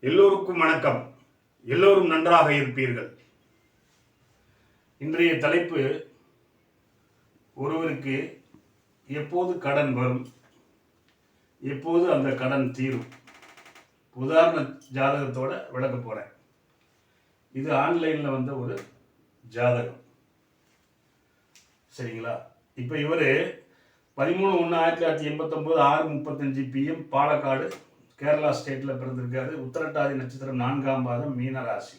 எல்லோருக்கும் வணக்கம். எல்லோரும் நன்றாக இருப்பீர்கள். இன்றைய தலைப்பு, ஒருவருக்கு எப்போது கடன் வரும், எப்போது அந்த கடன் தீரும். உதாரண ஜாதகத்தோட விளக்க போறேன். இது ஆன்லைன்ல வந்த ஒரு ஜாதகம், சரிங்களா? இப்போ இவர் 13/1/1989 6:35 PM பாலக்காடு, கேரளா ஸ்டேட்டில் பிறந்திருக்காரு. உத்திரட்டாதி நட்சத்திரம் 4ஆம் பாதம், மீன ராசி.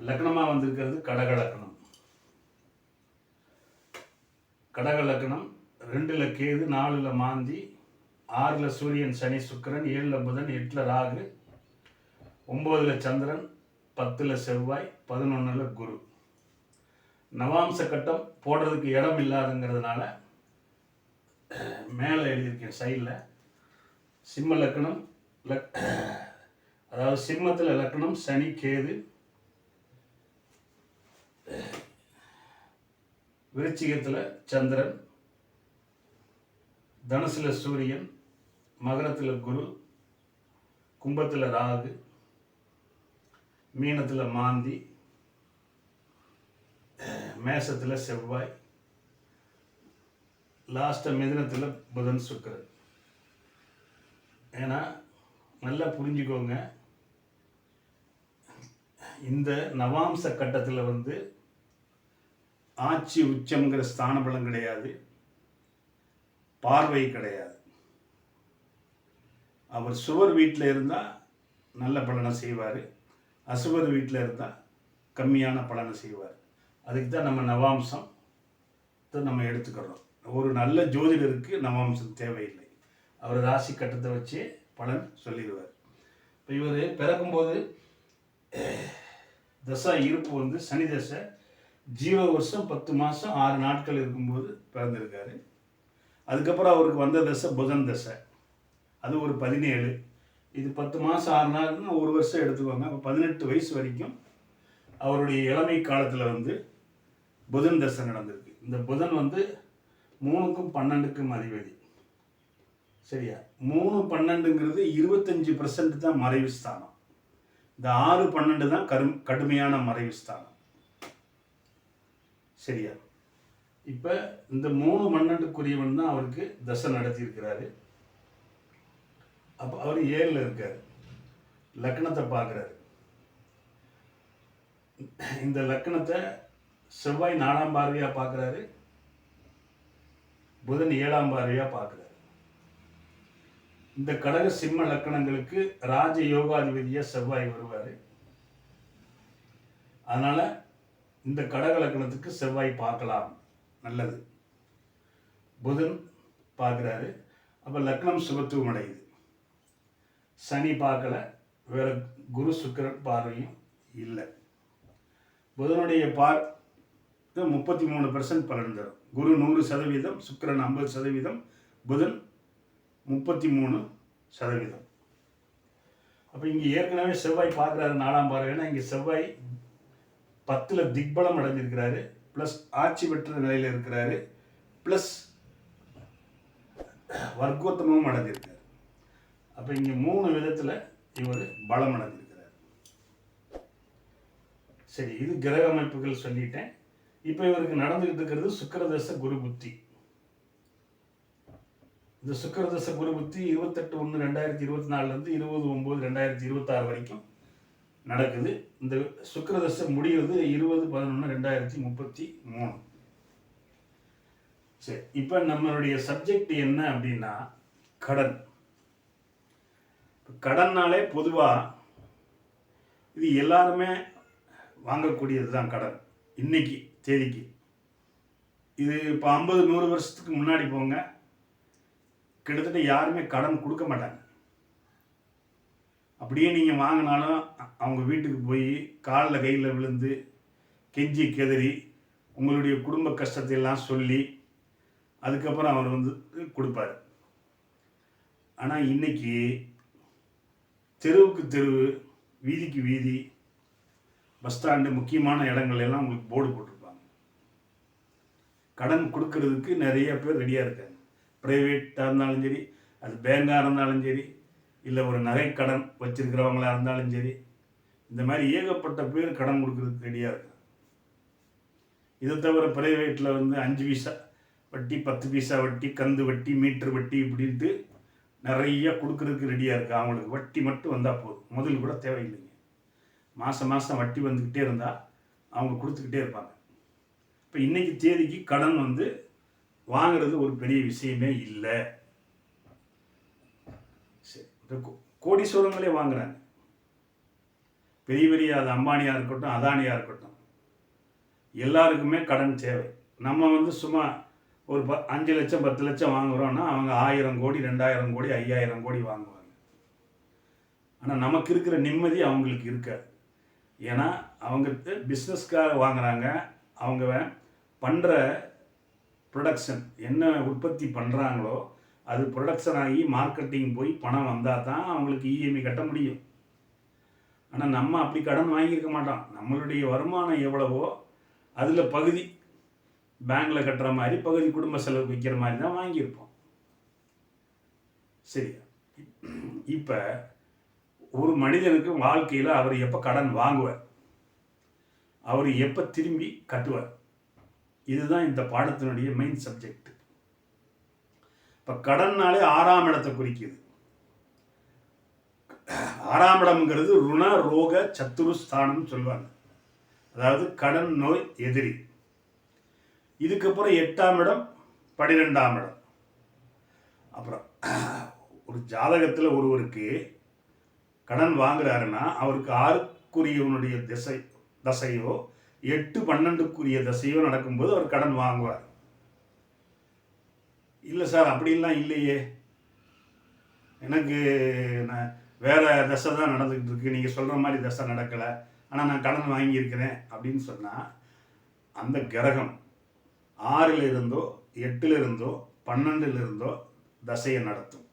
லக்னமாக வந்திருக்கிறது கடக லக்னம். கடக லக்னம் 2ல் கேது, 4ல் மாந்தி, 6ல் சூரியன், சனி, சுக்கிரன், 7ல் புதன், 8ல் ராகு, 9ல் சந்திரன், 10ல் செவ்வாய், 11ல் குரு. நவாம்ச கட்டம் போடுறதுக்கு இடம் இல்லாதுங்கிறதுனால மேலே எழுதியிருக்கேன் சைடில். சிம்ம லக்னம், அதாவது சிம்மத்தில் லக்னம் சனி கேது, விருச்சிகத்தில் சந்திரன், தனுசுல சூரியன், மகரத்தில் குரு, கும்பத்தில் ராகு, மீனத்தில் மாந்தி, மேசத்தில் செவ்வாய், லாஸ்ட்டாக மிதுனத்தில் புதன், சுக்கிரன். ஏன்னா நல்லா புரிஞ்சுக்கோங்க, இந்த நவாம்ச கட்டத்தில் ஆட்சி உச்சம்ங்கிற ஸ்தான பலம் கிடையாது, பார்வை கிடையாது. அவர் சுவர் வீட்டில் இருந்தால் நல்ல பலனை செய்வார், அசுவர் வீட்டில் இருந்தால் கம்மியான பலனை செய்வார். அதுக்கு தான் நம்ம நவாம்சம் நம்ம எடுத்துக்கிறோம். ஒரு நல்ல ஜோதிடருக்கு நவாம்சம் தேவையில்லை, அவர் ராசி கட்டத்தை வச்சு பலன் சொல்லிடுவார். இப்போ இவர் பிறக்கும்போது தசா இருப்பு சனி தசை 0 வருஷம் 10 மாதம் 6 நாட்கள் இருக்கும்போது பிறந்திருக்காரு. அதுக்கப்புறம் அவருக்கு வந்த தசை புதன் தசை, அது ஒரு 17. இது 10 மாதம் 6 நாள்னு 1 வருஷம் எடுத்துக்கோங்க. அப்போ 18 வயசு வரைக்கும் அவருடைய இளமை காலத்தில் புதன் தசை நடந்திருக்கு. இந்த புதன் 3க்கும் 12க்கும் அதிபதி, சரியா? 3, 12ங்கிறது 25% தான் மறைவு ஸ்தானம். இந்த 6, 12 தான் கடுமையான மறைவு ஸ்தானம், சரியா? இப்போ இந்த 3, 12க்குரியவன் தான் அவருக்கு தசை நடத்தியிருக்கிறாரு. அப்போ அவர் 7ல் இருக்கார், லக்னத்தை பார்க்குறாரு. இந்த லக்னத்தை செவ்வாய் 4ஆம் பார்வையாக பார்க்குறாரு, புதன் 7ஆம் பார்வையாக பார்க்குறாரு. இந்த கடக சிம்ம லக்கணங்களுக்கு ராஜ யோகாதிபதியாக செவ்வாய் வருவார். அதனால் இந்த கடக லக்கணத்துக்கு செவ்வாய் பார்க்கலாம், நல்லது. புதன் பார்க்குறாரு, அப்போ லக்னம் சுபத்துவம் அடையுது. சனி பார்க்கல, வேற குரு சுக்கிரன் பார்வையும் இல்லை. புதனுடைய 33% பலன் தரும். குரு 100%, சுக்கிரன் 50%, புதன் 33%. அப்போ இங்கே ஏற்கனவே செவ்வாய் பார்க்குறாரு 4ஆம் பார்வைன்னா, இங்கே செவ்வாய் 10ல் திக்பலம் அடைஞ்சிருக்கிறாரு, ப்ளஸ் ஆட்சி பெற்ற நிலையில் இருக்கிறாரு, ப்ளஸ் வர்க்கோத்தமும் அடைஞ்சிருக்காரு. அப்போ இங்கே 3 விதத்தில் இவர் பலம் அடைஞ்சிருக்கிறார். சரி, இது கிரக அமைப்புகள் சொல்லிட்டேன். இப்போ இவருக்கு நடந்துகிட்டு இருக்கிறது சுக்கிரதச குரு புத்தி. இந்த சுக்கிரதச குரு புத்தி 28/1/2024 20/9/2026 வரைக்கும் நடக்குது. இந்த சுக்கிரதசை முடிகிறது 20/11/2033. சரி, இப்போ நம்மளுடைய சப்ஜெக்ட் என்ன அப்படின்னா கடன். கடன்னாலே பொதுவாக இது எல்லாருமே வாங்கக்கூடியது தான் கடன். இன்னைக்கு தேதிக்கு இது இப்போ 50-100 வருஷத்துக்கு முன்னாடி போங்க, கிட்டத்தட்ட யாருமே கடன் கொடுக்க மாட்டாங்க. அப்படியே நீங்கள் வாங்கினாலும் அவங்க வீட்டுக்கு போய் காலில் கையில் விழுந்து கெஞ்சி கெதறி உங்களுடைய குடும்ப கஷ்டத்தை எல்லாம் சொல்லி அதுக்கப்புறம் அவர் கொடுப்பார். ஆனால் இன்னைக்கு தெருவுக்கு தெருவு, வீதிக்கு வீதி, பஸ் ஸ்டாண்டு, முக்கியமான இடங்கள் எல்லாம் உங்களுக்கு போர்டு போட்டிருப்பாங்க. கடன் கொடுக்கறதுக்கு நிறைய பேர் ரெடியாக இருக்காங்க. ப்ரைவேட்டாக இருந்தாலும் சரி, அது பேங்காக இருந்தாலும் சரி, இல்லை ஒரு நகை கடன் வச்சுருக்கிறவங்களா இருந்தாலும் சரி, இந்த மாதிரி ஏகப்பட்ட பேர் கடன் கொடுக்கறதுக்கு ரெடியாக இருக்காங்க. இதை தவிர ப்ரைவேட்டில் வந்து 5 பைசா வட்டி, 10 பைசா வட்டி, கந்து வட்டி, மீட்ரு வட்டி இப்படின்ட்டு நிறைய கொடுக்கறதுக்கு ரெடியாக இருக்குது. அவங்களுக்கு வட்டி மட்டும் வந்தால் போதும், முதல் கூட தேவையில்லைங்க. மாதம் மாதம் வட்டி வந்துக்கிட்டே இருந்தால் அவங்க கொடுத்துக்கிட்டே இருப்பாங்க. இப்போ இன்றைக்கி தேதிக்கு கடன் வந்து வாங்கிறது ஒரு பெரிய விஷயமே இல்லை. சரி, இப்போ கோடீஸ்வரங்களே வாங்குறாங்க. பெரிய பெரிய அது அம்பானியாக இருக்கட்டும், அதானியாக இருக்கட்டும், எல்லாருக்குமே கடன் தேவை. நம்ம வந்து சும்மா ஒரு 5 லட்சம் 10 லட்சம் வாங்குகிறோன்னா அவங்க 1000 கோடி 2000 கோடி 5000 கோடி வாங்குவாங்க. ஆனால் நமக்கு இருக்கிற நிம்மதி அவங்களுக்கு இருக்காது. ஏன்னா அவங்க பிஸ்னஸ்க்காக வாங்குகிறாங்க. அவங்க பண்ணுற ப்ரொடக்ஷன் என்ன உற்பத்தி பண்ணுறாங்களோ அது ப்ரொடக்ஷன் ஆகி மார்க்கெட்டிங் போய் பணம் வந்தால் தான் அவங்களுக்கு இஎம்ஐ கட்ட முடியும். ஆனால் நம்ம அப்படி கடன் வாங்கியிருக்க மாட்டோம். நம்மளுடைய வருமானம் எவ்வளவோ அதில் பகுதி பேங்கில் கட்டுற மாதிரி, பகுதி குடும்ப செலவு வைக்கிற மாதிரி தான் வாங்கியிருப்போம். சரியா? இப்போ ஒரு மனிதனுக்கு வாழ்க்கையில் அவர் எப்போ கடன் வாங்குவார், அவர் எப்போ திரும்பி கட்டுவார், இதுதான் இந்த பாடத்தினுடைய மெயின் சப்ஜெக்ட். இப்போ கடன்னாலே 6ஆம் இடத்தை குறிக்குது. 6ஆம் இடம்ங்கிறது ருண ரோக சத்துரு ஸ்தானம் சொல்லுவாங்க. அதாவது கடன் நோய் எதிரி. இதுக்கப்புறம் 8ஆம் இடம் 12ஆம் இடம். அப்புறம் ஒரு ஜாதகத்தில் ஒருவருக்கு கடன் வாங்குறாருன்னா அவருக்கு 6க்குரியவனுடைய தசையோ 8 12க்குரிய தசையோ நடக்கும்போது அவர் கடன் வாங்குவார். இல்லை சார் அப்படின்லாம் இல்லையே, எனக்கு நான் வேறு தசை தான் நடந்துக்கிட்டு இருக்கு, நீங்கள் சொல்கிற மாதிரி தசை நடக்கலை, ஆனால் நான் கடன் வாங்கியிருக்கிறேன் அப்படின்னு சொன்னால் அந்த கிரகம் 6ல் இருந்தோ 8ல் இருந்தோ 12ல் இருந்தோ தசையை நடத்தும்.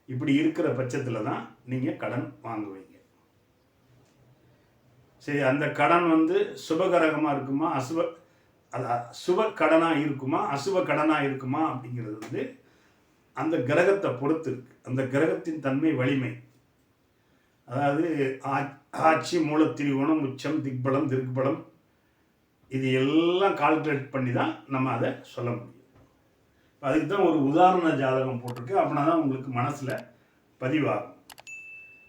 இப்படி இருக்கிற பட்சத்தில் தான் நீங்கள் கடன் வாங்குவீங்க. சரி, அந்த கடன் வந்து சுபகரகமாக இருக்குமா, சுப கடனாக இருக்குமா, அசுப கடனாக இருக்குமா அப்படிங்கிறது வந்து அந்த கிரகத்தை பொறுத்து இருக்கு. அந்த கிரகத்தின் தன்மை வலிமை, அதாவது ஆட்சி, மூலத்திரிகோணம், உச்சம், திக்பலம், திக்பலம், இது எல்லாம் கால்குலேட் பண்ணி தான் நம்ம அதை சொல்ல முடியும். அதுக்கு தான் ஒரு உதாரண ஜாதகம் போட்டிருக்கு. அப்படின்னா தான் உங்களுக்கு மனசில் பதிவாகும்.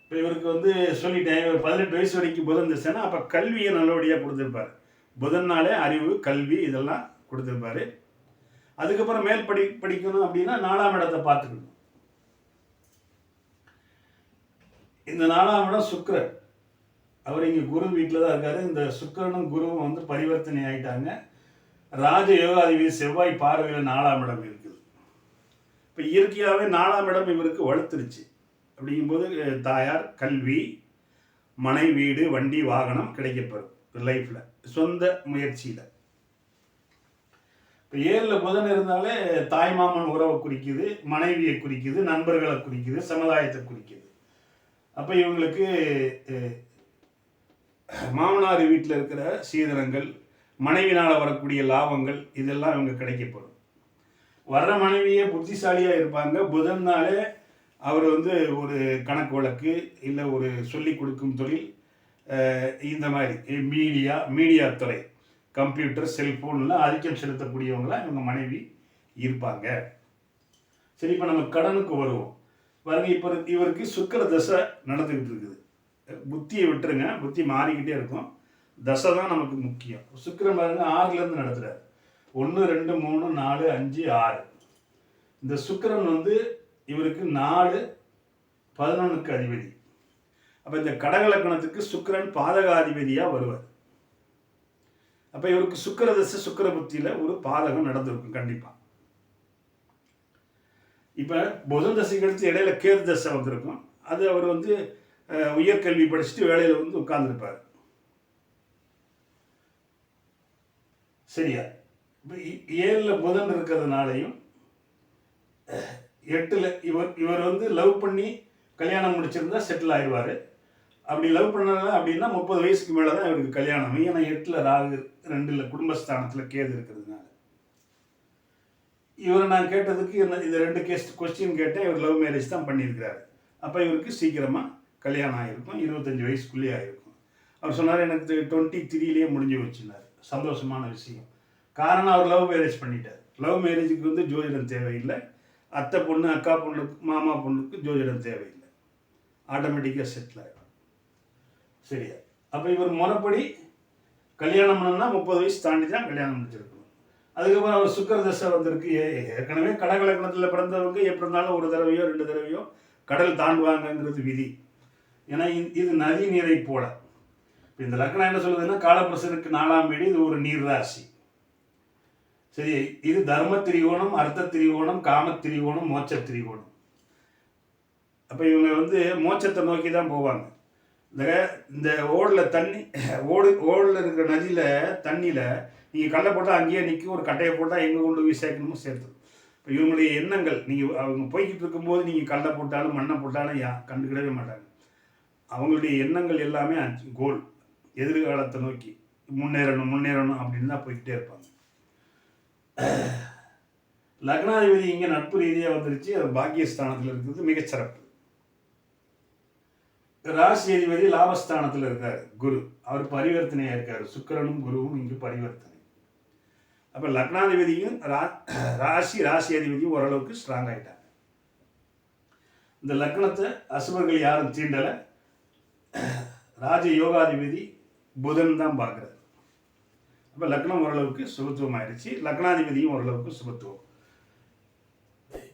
இப்போ இவருக்கு வந்து சொல்லிட்டேன், இவர் 18 வயசு வரைக்கும் புதன் திசைனா அப்போ கல்வியை நல்லபடியாக கொடுத்துருப்பார். புதன்னாலே அறிவு, கல்வி இதெல்லாம் கொடுத்துருப்பாரு. அதுக்கப்புறம் மேல் படிக்கணும் அப்படின்னா 4ஆம் இடத்தை பார்த்துக்கணும். இந்த 4ஆம் இடம் சுக்கிரன், அவர் இங்கே குரு வீட்டில் தான் இருக்காரு. இந்த சுக்கிரனும் குருவும் வந்து பரிவர்த்தனை ஆகிட்டாங்க. ராஜ யோகாதிபதி செவ்வாய் பார்வையில் 4ஆம் இடம் இருக்குது. இப்போ இயற்கையாகவே 4ஆம் இடம் இவருக்கு வலுத்துருச்சு. அப்படிங்கும்போது தாயார், கல்வி, மனை, வீடு, வண்டி, வாகனம் கிடைக்கப்பெறும் லைஃப்பில், சொந்த முயற்சியில். இப்போ 7ல் புதன் இருந்தாலே தாய்மாமன் உறவை குறிக்குது, மனைவியை குறிக்குது, நண்பர்களை குறிக்குது, சமுதாயத்தை குறிக்குது. அப்போ இவங்களுக்கு மாமனார் வீட்டில் இருக்கிற சீதனங்கள், மனைவினால் வரக்கூடிய லாபங்கள் இதெல்லாம் இவங்க கிடைக்கப்படும். வர்ற மனைவியே புத்திசாலியாக இருப்பாங்க. புதன்னாலே அவர் வந்து ஒரு கணக்கு வழக்கு இல்லை ஒரு சொல்லி கொடுக்கும் தொழில், இந்த மாதிரி மீடியா துறை, கம்ப்யூட்டர், செல்ஃபோன்லாம் ஆதிக்கம் செலுத்தக்கூடியவங்களாம் இவங்க மனைவி இருப்பாங்க. சரி, இப்போ நம்ம கடனுக்கு வருவோம் பாருங்க. இப்போ இவருக்கு சுக்கிர தசை நடந்துக்கிட்டு இருக்குது. புத்தியை விட்டுருங்க, புத்தி மாறிக்கிட்டே இருக்கும். தசை தான் நமக்கு முக்கியம். சுக்கிரன் பாருங்க 6லேருந்து நடத்துகிறார். 1 2 3 4 5 6. இந்த சுக்கிரன் வந்து இவருக்கு 4 11க்கு அதிபதி. அப்போ இந்த கடகலக்கணத்துக்கு சுக்கிரன் பாதகாதிபதியாக வருவார். அப்போ இவருக்கு சுக்கிர தசை, சுக்கிர புத்தியில் ஒரு பாதகம் நடந்திருக்கும் கண்டிப்பாக. இப்போ புதன் தசைக்கு அடுத்து இடையில கேது தசை வந்திருக்கும். அது அவர் வந்து உயர்கல்வி படிச்சுட்டு வேலையில் வந்து உட்கார்ந்துருப்பார். சரியா? இப்போ 7ல் புதன் இருக்கிறதுனாலையும் 8ல் இவர் வந்து லவ் பண்ணி கல்யாணம் முடிச்சிருந்தா செட்டில் ஆயிடுவார். அப்படி லவ் பண்ணல அப்படின்னா 30 வயசுக்கு மேலே தான் இவருக்கு கல்யாணம். ஏன்னா 8ல் ராகு, 2ல் குடும்பஸ்தானத்தில் கேது இருக்கிறதுனால. இவரை நான் கேட்டதுக்கு இந்த 2 கொஸ்டின் கேட்டேன். இவர் லவ் மேரேஜ் தான் பண்ணியிருக்கிறாரு. அப்போ இவருக்கு சீக்கிரமாக கல்யாணம் ஆகிருக்கும், 25 வயசுக்குள்ளேயே ஆகிருக்கும். அவர் சொன்னார் எனக்கு 23லேயே முடிஞ்சு வச்சுனார். சந்தோஷமான விஷயம். காரணம் அவர் லவ் மேரேஜ் பண்ணிட்டார். லவ் மேரேஜுக்கு வந்து ஜோதிடம் தேவையில்லை. அத்தை பொண்ணு, அக்கா பொண்ணுக்கு, மாமா பொண்ணுக்கு ஜோதிடம் தேவையில்லை. ஆட்டோமேட்டிக்காக செட்டில் ஆகிடும். சரியா? அப்போ இவர் முறைப்படி கல்யாணம் பண்ணணும்னா 30 வயசு தாண்டி தான் கல்யாணம் முடிச்சிருக்கணும். அதுக்கப்புறம் அவர் சுக்கர தசை வந்திருக்கு. ஏற்கனவே கடகலக்கணத்தில் பிறந்தவங்க எப்படி இருந்தாலும் ஒரு தடவையோ 2 தடவையோ கடல் தாண்டுவாங்கங்கிறது விதி. ஏன்னா இது நதி நீரை போல. இப்போ இந்த லக்னம் என்ன சொல்லுதுன்னா, காலபுருஷனுக்கு 4ஆம் வீடு, இது ஒரு நீர் ராசி. சரி, இது தர்ம திரிகோணம், அர்த்த திரிகோணம், காம திரிகோணம், மோட்ச திரிகோணம். அப்போ இவங்க வந்து மோட்சத்தை நோக்கி தான் போவாங்க. இந்த ஓடில் தண்ணி ஓடில் இருக்கிற நதியில் தண்ணியில் நீங்கள் கல்லை போட்டால் அங்கேயே நிற்கும், ஒரு கட்டையை போட்டால் எங்கே கொண்டு போய் சேர்க்கணுமோ சேர்த்து. இப்போ இவங்களுடைய எண்ணங்கள், நீங்கள் அவங்க போய்கிட்டு இருக்கும்போது நீங்கள் கல்லை போட்டாலும் மண்ணை போட்டாலும் கண்டுக்கிடவே மாட்டாங்க. அவங்களுடைய எண்ணங்கள் எல்லாமே கோல், எதிர்காலத்தை நோக்கி முன்னேறணும் அப்படின்னு தான் போய்கிட்டே இருப்பாங்க. லக்னாதிபதி இங்கே நட்பு ரீதியாக வந்துருச்சு. அது பாக்கியஸ்தானத்தில் இருக்கிறது மிகச்சிறப்பு. ராசி அதிபதி லாபஸ்தானத்தில் இருக்கார் குரு. அவர் பரிவர்த்தனையாக இருக்கார். சுக்கிரனும் குருவும் இங்கு பரிவர்த்தனை. அப்போ லக்னாதிபதியும் ராசி அதிபதியும் ஓரளவுக்கு ஸ்ட்ராங் ஆகிட்டாங்க. இந்த லக்னத்தை அசுபர்கள் யாரும் தீண்டலை. ராஜ யோகாதிபதி புதன் தான் பார்க்குறாரு. அப்போ லக்னம் ஓரளவுக்கு சுபத்துவம் ஆயிடுச்சு. லக்னாதிபதியும் ஓரளவுக்கு சுபத்துவம்.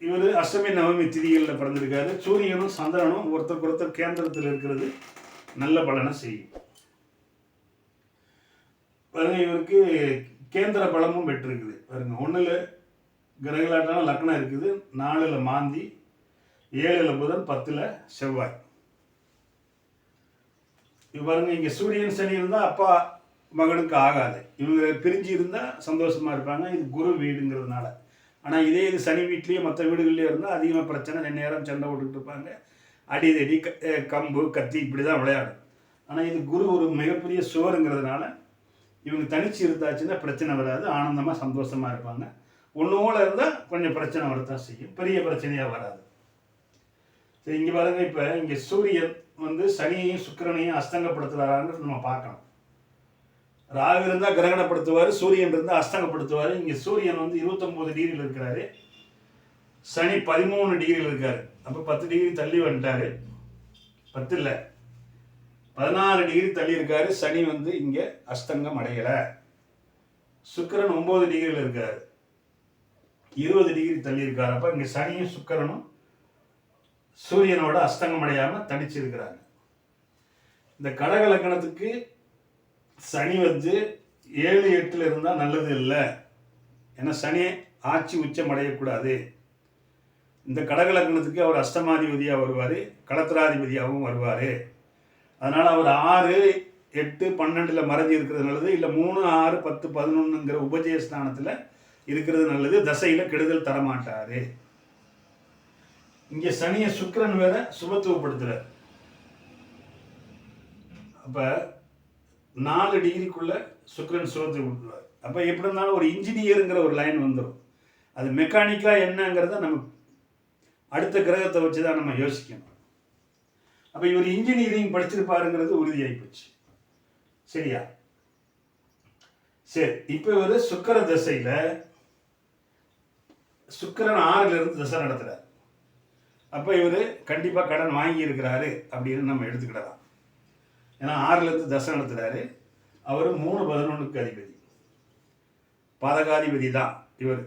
இவர் அஷ்டமி நவமி திதிகளில் பிறந்திருக்காரு. சூரியனும் சந்திரனும் ஒருத்தருக்கு கேந்திரத்தில் இருக்கிறது நல்ல பலனை செய்யும். பாருங்க, இவருக்கு கேந்திர பலமும் பெற்றிருக்குது. பாருங்க, 1ல் கிரகலாட்டான லக்னம் இருக்குது, 4ல் மாந்தி, 7ல் புதன், 10ல் செவ்வாய். பாருங்க, இங்கே சூரியன் சனி இருந்தால் அப்பா மகனுக்கு ஆகாது. இவங்க பிரிஞ்சு இருந்தால் சந்தோஷமாக இருப்பாங்க. இது குரு வீடுங்கிறதுனால. ஆனால் இதே இது சனி வீட்லேயே மற்ற வீடுகள்லேயே இருந்தால் அதிகமாக பிரச்சனை, நேரம் சண்டை போட்டுக்கிட்டு இருப்பாங்க. அடிதடி, கம்பு, கத்தி இப்படி தான் விளையாடும். ஆனால் இது குரு ஒரு மிகப்பெரிய சுவருங்கிறதுனால இவங்க தனிச்சு இருந்தாச்சுன்னா பிரச்சனை வராது. ஆனந்தமாக சந்தோஷமாக இருப்பாங்க. ஒன்றோட இருந்தால் கொஞ்சம் பிரச்சனை வரத்தான் செய்யும், பெரிய பிரச்சனையாக வராது. சரி, இங்கே பாருங்க, இப்போ இங்கே சூரியன் வந்து சனியையும் சுக்கிரனையும் அஸ்தங்கப்படுத்துகிறாரான்னு நம்ம பார்க்கணும். ராகு இருந்தால் கிரகணப்படுத்துவார், சூரியன் இருந்தால் அஸ்தங்கப்படுத்துவார். இங்கே சூரியன் வந்து 29 டிகிரியில் இருக்கிறாரு, சனி 13 டிகிரியில் இருக்காரு. அப்போ 10 டிகிரி தள்ளி வந்துட்டாரு. 10 இல்லை, 16 டிகிரி தள்ளி இருக்காரு. சனி வந்து இங்கே அஸ்தங்கம் அடையலை. சுக்கிரன் 9 டிகிரியில் இருக்காரு, 20 டிகிரி தள்ளி இருக்காரு. அப்போ இங்கே சனியும் சுக்கிரனும் சூரியனோட அஸ்தங்கம் அடையாமல் தடிச்சிருக்கிறாங்க. இந்த கடக லக்னத்துக்கு சனி வந்து 7, 8ல் இருந்தால் நல்லது இல்லை. ஏன்னா சனி ஆட்சி உச்சம் அடையக்கூடாது. இந்த கடக லக்னத்துக்கு அவர் அஷ்டமாதிபதியாக வருவார், களத்திராதிபதியாகவும் வருவார். அதனால் அவர் 6, 8, 12ல் மறைஞ்சி இருக்கிறது நல்லது. இல்லை 3, 6, 10, 11ங்கிற உபஜயஸ்தானத்தில் இருக்கிறது நல்லது. தசையில் கெடுதல் தரமாட்டார். இங்கே சனியை சுக்கிரன் வேற சுபத்துவப்படுத்துகிறார். அப்போ 4 டிகிரிக்குள்ள சுக்கிரன் சுபத்துவம் கொடுத்துருவார். அப்போ எப்படி இருந்தாலும் ஒரு இன்ஜினியருங்கிற ஒரு லைன் வந்துடும். அது மெக்கானிக்காக என்னங்கிறத நம்ம அடுத்த கிரகத்தை வச்சு தான் நம்ம யோசிக்கணும். அப்போ இவர் இன்ஜினியரிங் படிச்சிருப்பாருங்கிறது உறுதியாகி போச்சு. சரியா? சரி, இப்போ இவர் சுக்கிர தசையில் சுக்கிரன் 6லிருந்து தசை நடத்துகிறார். அப்போ இவர் கண்டிப்பாக கடன் வாங்கி இருக்கிறாரு அப்படின்னு நம்ம எடுத்துக்கிடலாம். ஏன்னா 6லிருந்து தசை நடத்துகிறாரு. அவர் 3, 11க்கு அதிபதி, பாதகாதிபதி தான் இவர்.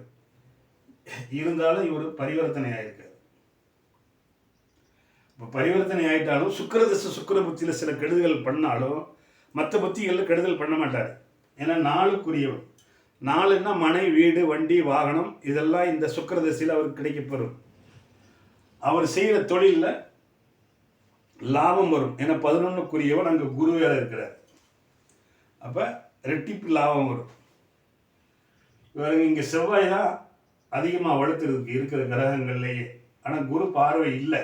இருந்தாலும் இவர் பரிவர்த்தனை ஆகியிருக்காரு. இப்போ பரிவர்த்தனை ஆகிட்டாலும் சுக்கிர தசை சுக்கிர புத்தியில் சில கெடுதல் பண்ணாலும் மற்ற புத்திகளில் கெடுதல் பண்ண மாட்டார். ஏன்னா 4க்குரியவர். 4ன்னா மனை, வீடு, வண்டி, வாகனம் இதெல்லாம் இந்த சுக்கிர தசையில் அவருக்கு கிடைக்கப்பெறும். அவர் செய்கிற தொழிலில் லாபம் வரும். ஏன்னா 11க்குரியவன் அங்கே குரு வேற இருக்கிறார். அப்போ ரெட்டிப்பு லாபம் வரும். இவருக்கு இங்கே செவ்வாய் தான் அதிகமாக வளர்த்துருக்கு இருக்கிற கிரகங்கள்லேயே. ஆனால் குரு பார்வை இல்லை.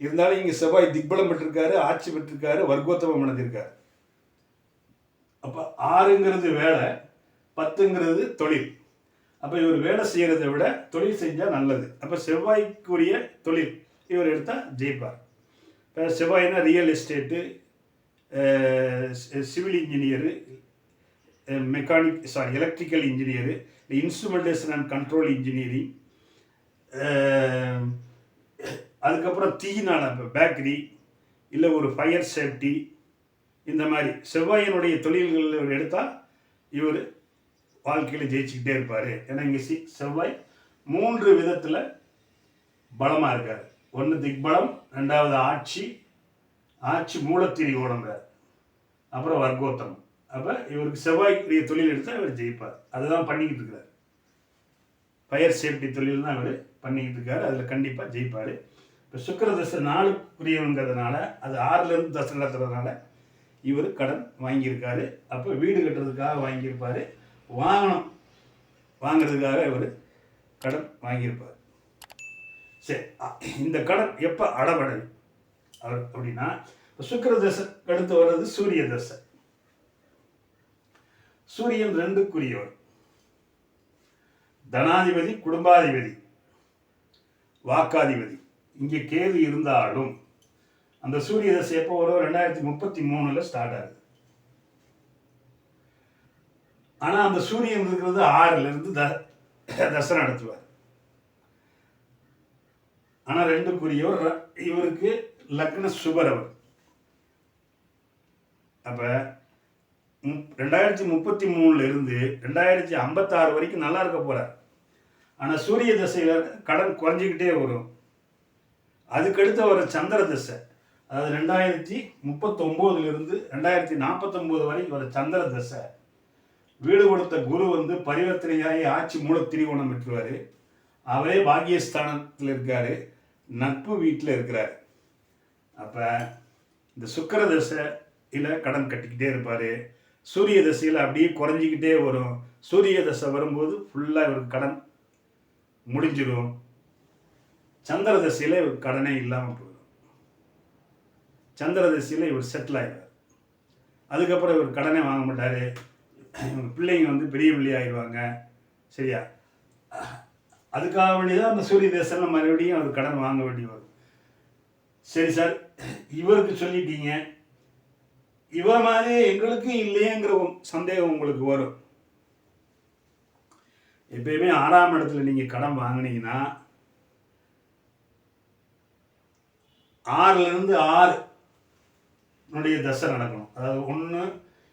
இருந்தாலும் இங்கே செவ்வாய் திக்பலம் பெற்றிருக்காரு, ஆட்சி பெற்றிருக்காரு, வர்க்கோத்தமம் அடைஞ்சிருக்காரு. அப்போ 6ங்கிறது வேலை, 10ங்கிறது தொழில். அப்போ இவர் வேலை செய்கிறத விட தொழில் செஞ்சால் நல்லது. அப்போ செவ்வாய்க்குரிய தொழில் இவர் எடுத்தால் ஜெயிப்பார். இப்போ செவ்வாய்னா real estate, civil engineer, electrical engineer, instrumentation and control engineering, அதுக்கப்புறம் தீயினால் இப்போ பேக்கரி இல்லை ஒரு ஃபயர் சேஃப்டி, இந்த மாதிரி செவ்வாயினுடைய தொழில்கள் இவர் எடுத்தால் இவர் வாழ்க்கையில் ஜெயிச்சுக்கிட்டே இருப்பார். ஏன்னா இங்கே செவ்வாய் 3 விதத்தில் பலமாக இருக்கார். ஒன்று திக்பலம், 2வது ஆட்சி மூலத்திரிகோணம், அப்புறம் வர்க்கோத்தமம். அப்போ இவருக்கு செவ்வாய்க்குரிய தொழில் எடுத்தால் இவர் ஜெயிப்பார். அதுதான் பண்ணிக்கிட்டு இருக்கிறார். ஃபயர் சேஃப்டி தொழில் தான் இவர் பண்ணிக்கிட்டு இருக்காரு. அதில் கண்டிப்பாக ஜெயிப்பார். இப்போ சுக்கிர தசை 4க்குரியவங்கிறதுனால அது 6லேருந்து தசை நடத்துறதுனால இவர் கடன் வாங்கியிருக்காரு. அப்போ வீடு கட்டுறதுக்காக வாங்கியிருப்பார், வாங்கிறதுக்காக இவர் கடன் வாங்கியிருப்பார். சரி, இந்த கடன் எப்போ அடபடையும் அவர் அப்படின்னா, சுக்கிர தசை அடுத்து வர்றது சூரிய தசை. சூரியன் 2க்குரியவர், தனாதிபதி, குடும்பாதிபதி, வாக்காதிபதி. இங்கே கேது இருந்தாலும் அந்த சூரிய தசை எப்போ வரும்? 2033 ஸ்டார்ட் ஆகுது. ஆனால் அந்த சூரியன் இருக்கிறது 6லேருந்து தசை நடத்துவார். ஆனால் 2க்குரியவர் இவருக்கு லக்ன சுபர் அவர். அப்போ 2033 2056 வரைக்கும் நல்லா இருக்க போகிறார். ஆனால் சூரிய தசையில் கடன் குறைஞ்சிக்கிட்டே வரும். அதுக்கடுத்து வர சந்திர தசை, அதாவது 2039 2049 வரைக்கும் வர சந்திர தசை, வீடு கொடுத்த குரு பரிவர்த்தனையாகி ஆட்சி மூலத்திரிகோணம் பெற்றுவார். அவரே பாக்கியஸ்தானத்தில் இருக்கார், நட்பு வீட்டில் இருக்கிறார். அப்போ இந்த சுக்கிர தசையில் கடன் கட்டிக்கிட்டே இருப்பார். சூரிய தசையில் அப்படியே குறைஞ்சிக்கிட்டே வரும். சூரிய தசை வரும்போது ஃபுல்லாக இவருக்கு கடன் முடிஞ்சிடும். சந்திர தசையில் இவர் கடனே இல்லாமல் போயிடும். சந்திர தசையில் இவர் செட்டில் ஆகிடுவார். அதுக்கப்புறம் இவர் கடனே வாங்க மாட்டார். பிள்ளைங்க பெரிய பிள்ளையாகிடுவாங்க. சரியா? அதுக்காக வேண்டியதான் அந்த சூரிய தசையில் மறுபடியும் அவர் கடன் வாங்க வேண்டி வரும். சரி சார், இவருக்கு சொல்லிட்டீங்க, இவர் மாதிரி எங்களுக்கு இல்லையேங்கிற சந்தேகம் உங்களுக்கு வரும். எப்பயுமே 6ஆம் இடத்துல நீங்கள் கடன் வாங்கினீங்கன்னா 6லேருந்து 6 தசை நடக்கணும். அதாவது 1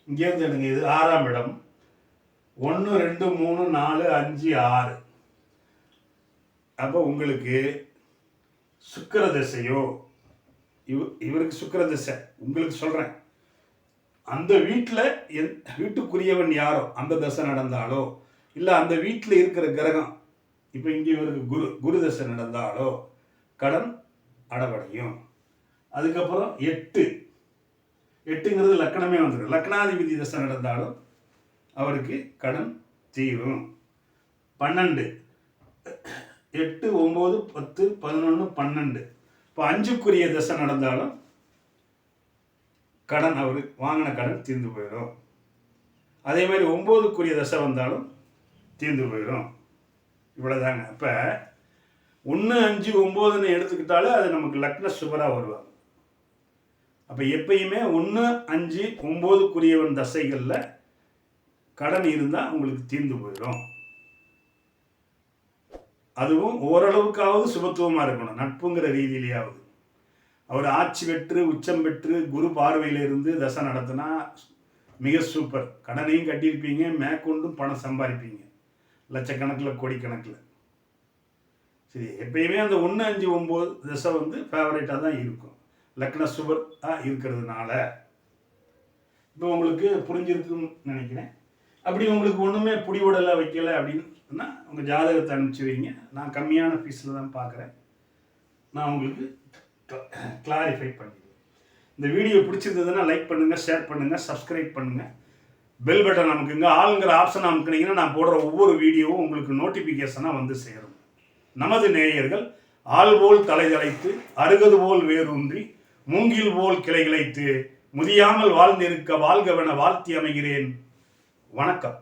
இங்கேருந்து எடுங்க, இது 6ஆம் இடம். 1 2 3 4 5 6. அப்போ உங்களுக்கு சுக்கிர தசையோ, இவருக்கு சுக்கிர தசை உங்களுக்கு சொல்கிறேன், அந்த வீட்டுக்குரியவன் யாரோ அந்த தசை நடந்தாலோ, இல்லை அந்த வீட்டில் இருக்கிற கிரகம், இப்போ இங்கே இவருக்கு குரு தசை நடந்தாலோ கடன் அடவடையும். அதுக்கப்புறம் 8ங்கிறது லக்கணமே வந்துடும். லக்னாதிபதி தசை நடந்தாலும் அவருக்கு கடன் தீரும். 12 8 9 10 11 12. இப்போ 5க்குரிய தசை நடந்தாலும் கடன் அவர் வாங்கின கடன் தீர்ந்து போயிடும். அதே மாதிரி 9க்குரிய தசை வந்தாலும் தீர்ந்து போயிடும். இவ்வளோதாங்க. அப்போ 1 5 9ன்னு எடுத்துக்கிட்டாலே அது நமக்கு லக்ன சுபராக வருவாங்க. அப்போ எப்பயுமே 1 5 9க்குரியவன் தசைகளில் கடன் இருந்தால் உங்களுக்கு தீர்ந்து போயிடும். அதுவும் ஓரளவுக்காவது சுபத்துவமாக இருக்கணும், நட்புங்கிற ரீதியிலேயாவது. அவர் ஆட்சி பெற்று உச்சம் பெற்று குரு பார்வையில் இருந்து தசை நடத்தினா மிக சூப்பர். கடனையும் கட்டியிருப்பீங்க, மேற்கொண்டும் பணம் சம்பாதிப்பீங்க, லட்சக்கணக்கில் கோடிக்கணக்கில். சரி, எப்பயுமே அந்த 1 5 9 தசை ஃபேவரேட்டாக தான் இருக்கும், லக்ன சுபராக இருக்கிறதுனால. இப்போ உங்களுக்கு புரிஞ்சிருக்குன்னு நினைக்கிறேன். அப்படி உங்களுக்கு ஒன்றுமே பிடிவிடலை வைக்கலை அப்படின்னு சொன்னால் உங்கள் ஜாதகத்தை அனுப்பிச்சி வைங்க. நான் கம்மியான ஃபீஸில் தான் பார்க்குறேன். நான் உங்களுக்கு கிளாரிஃபை பண்ணிடுவேன். இந்த வீடியோ பிடிச்சிருந்ததுன்னா லைக் பண்ணுங்கள், ஷேர் பண்ணுங்கள், சப்ஸ்கிரைப் பண்ணுங்கள். பெல் பட்டன் அமுக்குங்க. ஆளுங்கிற ஆப்ஷன் அமுக்குனீங்கன்னா நான் போடுற ஒவ்வொரு வீடியோவும் உங்களுக்கு நோட்டிஃபிகேஷனாக சேரும். நமது நேயர்கள் ஆள் போல் தலை தலைத்து, அருகது போல் வேரூன்றி, மூங்கில் போல் கிளை கிளைத்து, முதியாமல் வாழ்ந்திருக்க வாழ்கவென வாழ்த்தி அமைகிறேன். வணக்கம்.